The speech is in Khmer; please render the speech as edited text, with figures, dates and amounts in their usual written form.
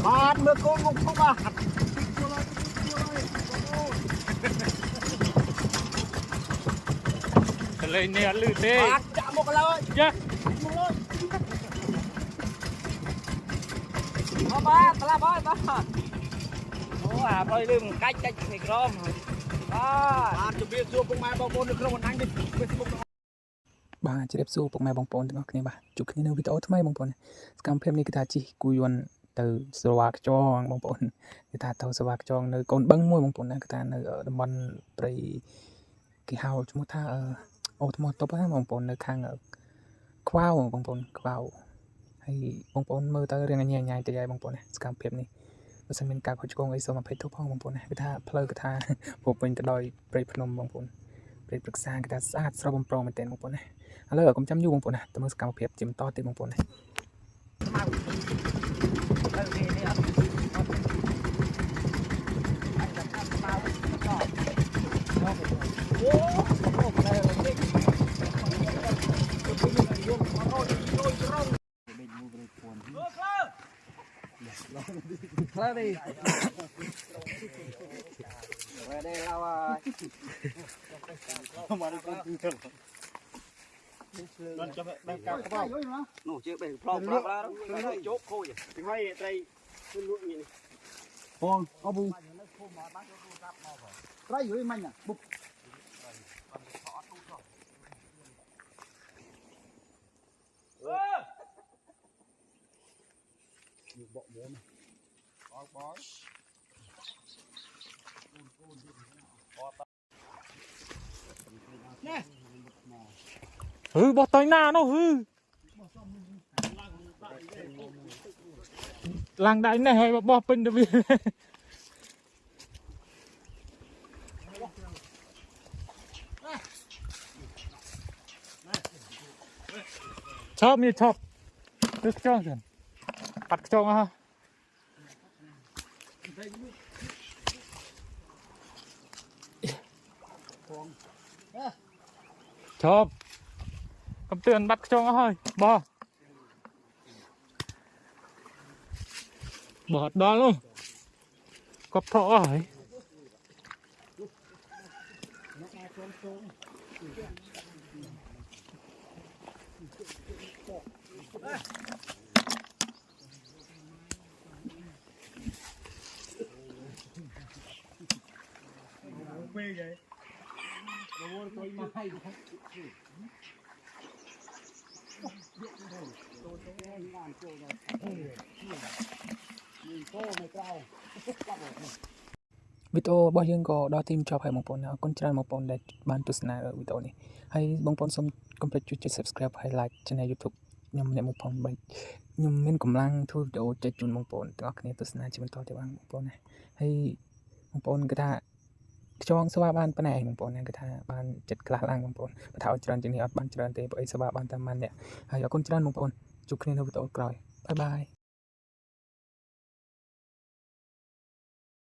Bạn mưa cô một không à lên nè lư tê bạn chạm một lời dạ ba là ba ô à thôi đừng cách cách thì không bạn chuẩn bị xua cùng mai bao bồn được không anh đi Facebook បាទជម្រាបសួរពុកម៉ែបងប្អូនទាំងអស់គ្នាបាទជួបគ្នានៅវីដេអូថ្មីបងប្អូនសកម្មភាពនេះគឺថាជិះគូយន្តទៅស្រវាខ្យងបងប្អូនគឺថាទៅស្រវាខ្យងនៅកូនបឹងមួយបងប្អូនណាគឺថានៅតំបន់ព្រៃគេហៅឈ្មោះថាអូថ្មតបណាបងប្អូននៅខាងខ្វៅបងប្អូនខ្វៅហើយបងប្អូនមើលទៅរៀងញ៉ៃញ៉ៃទៅហើយបងប្អូនណាសកម្មភាពនេះបើសិនមានការខុសឆ្គងអីសូមអភ័យទោសផងបងប្អូនណាគឺថាផ្លូវគឺថាពោពេញទៅដោយព្រៃភ្នំបងប្អូនព្រៃព្រឹក្សាគឺថាស្អាតស្រស់បំព្រងមែនទែនបងប្អូនណាឥឡូវកុំចាំយូរបងប្អូនណាទៅមើលសកម្មភាពជាបន្តទៀតបងប្អូនណាខ្លះនេះđây là nổ chưa bể plong plong ra đó chốt khôi thì hay đây cứ lụi gì phong có bung cái dưới mình à bục bộ bố này bó hư bỏ tay na nó hư làng đại này hay bỏ pin được việc chóp như chóp được cho rồi bắt cho ha chóp cầm tiền bắt cho hơi bỏ đó luôn cọp thọ rồiវីដេអូរបស់យើងក៏ដល់ទីបញ្ចប់ហើយបងប្អូនអរគុណច្រើនបងប្អូនដែលបានទស្សនាវីដេអូនេះហើយបងប្អូនសូមកុំភ្លេចជួយចុច Subscribe ហើយ Like Channel YouTube ខ្ញុំម្នាក់មកផងបីខ្ញុំមានកម្លាំងធ្វើវីដេអូចែកជូនបងប្អូនទាំងអស់គ្នាទស្សនាជាបន្តទៅបានបងប្អូនណាហើយបងប្អូនគឺថាខ្យងស្វាបានប៉ុណ្ណេះបងប្អូនណាគឺថាបានចិត្តខ្លះឡើងបងប្អូនបើថាឲ្យច្រើនជាងនេះអត់បានច្រើនទេព្រោះអីស្វាបានតែប៉ុន្មានអ្នកហើយអរគុណច្រើនបងប្អូនជួបគ្នានៅវីដេអូក្រោយបាយបាយ